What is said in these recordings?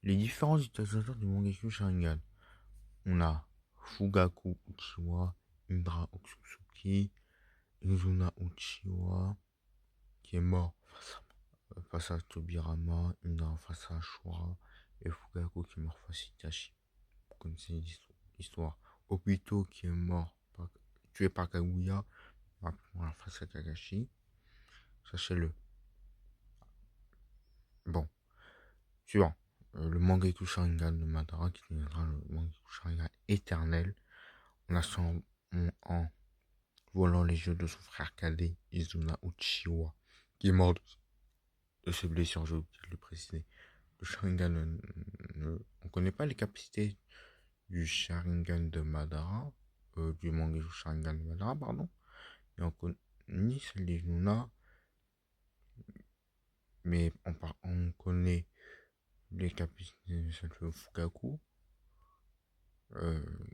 Les différents utilisateurs du Mangekyou Sharingan. On a Fugaku Uchiwa, Indra Otsutsuki, Izuna Uchiwa, qui est mort face à Tobirama, Indra face à Ashura, et Fugaku qui est mort face à Itachi. Vous connaissez l'histoire. Obito qui est mort, tué par Kaguya, face à Kakashi. Sachez-le. Bon, suivant. Le Mangekyou Sharingan de Madara, qui deviendra le Mangekyou Sharingan éternel, en volant les yeux de son frère cadet, Izuna Uchiwa, qui est mort de ses blessures, j'ai oublié de le préciser. Le Sharingan, on ne connaît pas les capacités du Sharingan de Madara, du Mangekyou Sharingan de Madara, pardon, mais on connaît ni celle d'Izuna, mais on connaît les capacités de celle de Fugaku,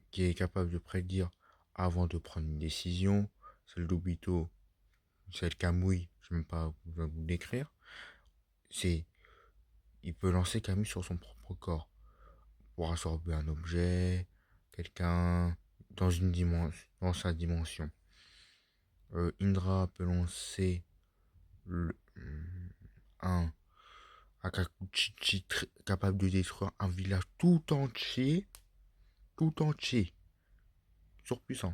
qui est capable de prédire avant de prendre une décision. Celle d'Obito, celle Kamui, je ne sais même pas vous décrire. Il peut lancer Kamui sur son propre corps pour absorber un objet, quelqu'un dans sa dimension. Indra peut lancer un Akakuchichi capable de détruire un village tout entier, surpuissant.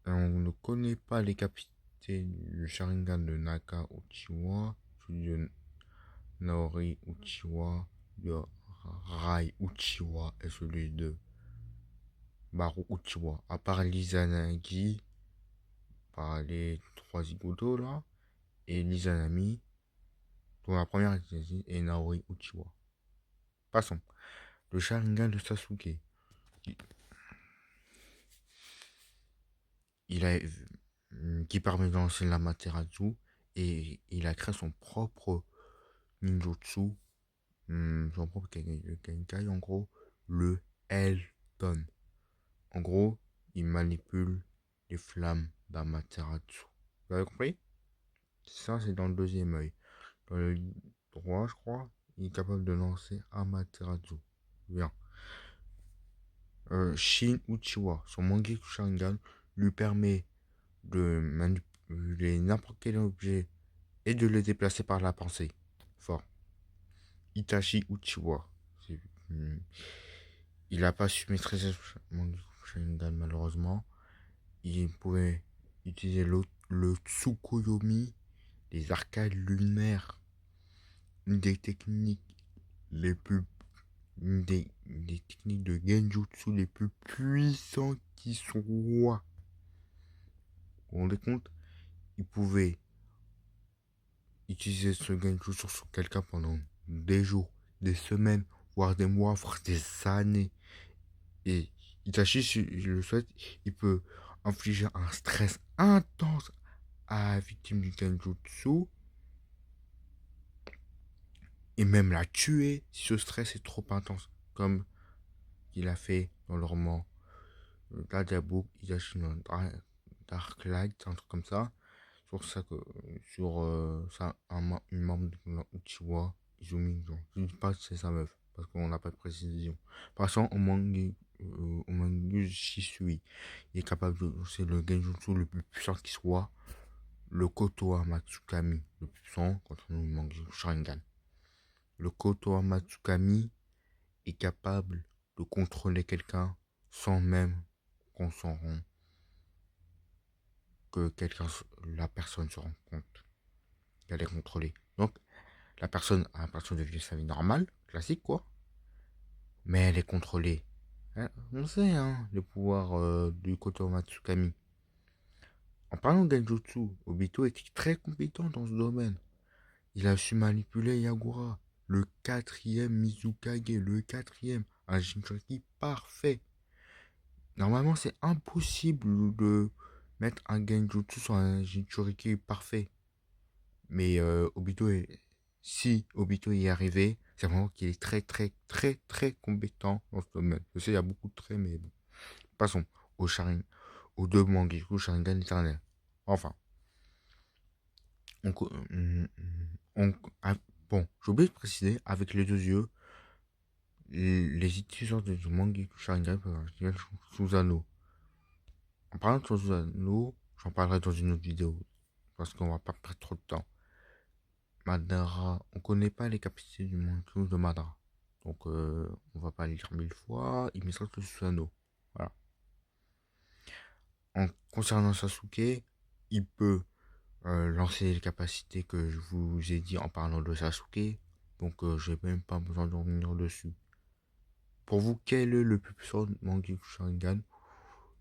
Et on ne connaît pas les capacités du Sharingan de Naka Uchiwa, celui de Naori Uchiwa, de Rai Uchiwa et celui de Baru Uchiwa. À part l'Izanagi, par les trois zigotos là, et l'Izanami, dont la première est Naori Uchiwa. Passons. Le Sharingan de Sasuke. Il a qui permet de lancer l'Amaterasu et il a créé son propre ninjutsu, son propre Genkai, en gros, le Elton. En gros, il manipule les flammes d'Amaterasu. Vous avez compris? Ça, c'est dans le deuxième œil. Dans le droit, je crois, il est capable de lancer Amaterasu. Bien. Shin Uchiwa, son Mangekyou Sharingan, lui permet de manipuler n'importe quel objet et de le déplacer par la pensée. Fort. Itachi Uchiwa. Il n'a pas su maîtriser mon Sharingan malheureusement. Il pouvait utiliser le Tsukuyomi, les arcades lunaires, une des techniques les plus des techniques de genjutsu les plus puissantes qui soient. Vous vous rendez compte? Il pouvait utiliser ce genjutsu sur quelqu'un pendant des jours, des semaines, voire des mois, voire des années. Et Itachi, s'il le souhaite, il peut infliger un stress intense à la victime du genjutsu et même la tuer si ce stress est trop intense, comme il a fait dans le roman Dadabook, Itachi no Dark Light, un truc comme ça. Une membre de Uchiwa, Izumi, je ne dis pas que c'est sa meuf, parce qu'on n'a pas de précision. Par exemple, au manga Shisui, il est capable de, c'est le genjutsu le plus puissant qui soit, le Kotoa Matsukami, le plus puissant contre le manga Sharingan. Le Kotoa Matsukami est capable de contrôler quelqu'un sans même qu'on s'en rende, que la personne se rende compte qu'elle est contrôlée. Donc, la personne a l'impression de vivre sa vie normale, classique quoi, mais elle est contrôlée. Hein, on sait, hein, le pouvoir du Koto Matsukami. En parlant de Genjutsu, Obito était très compétent dans ce domaine. Il a su manipuler Yagura, le quatrième Mizukage, le quatrième, un Jinchuriki parfait. Normalement, c'est impossible de mettre un Genjutsu sur un Jinchuriki parfait. Mais si Obito y est arrivé, c'est vraiment qu'il est très très très très compétent dans ce domaine. Je sais, il y a beaucoup de traits, mais bon. Passons aux deux Mangekyou Sharingan éternel. Enfin, on, on- on- ah, bon, j'ai oublié de préciser, avec les deux yeux, les utilisateurs du Mangekyou Sharingan peuvent activer Susanoo. En parlant de Susanoo, j'en parlerai dans une autre vidéo, parce qu'on va pas perdre trop de temps. Madara, on connaît pas les capacités du Mangekyou de Madara. Donc on va pas le lire 1000 fois, il mettra que Susanoo. Voilà. En concernant Sasuke, il peut lancer les capacités que je vous ai dit en parlant de Sasuke. Donc j'ai même pas besoin de revenir dessus. Pour vous, quel est le plus puissant Mangekyou Sharingan?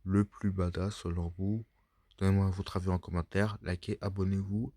Le plus badass selon vous? Donnez-moi votre avis en commentaire, likez, abonnez-vous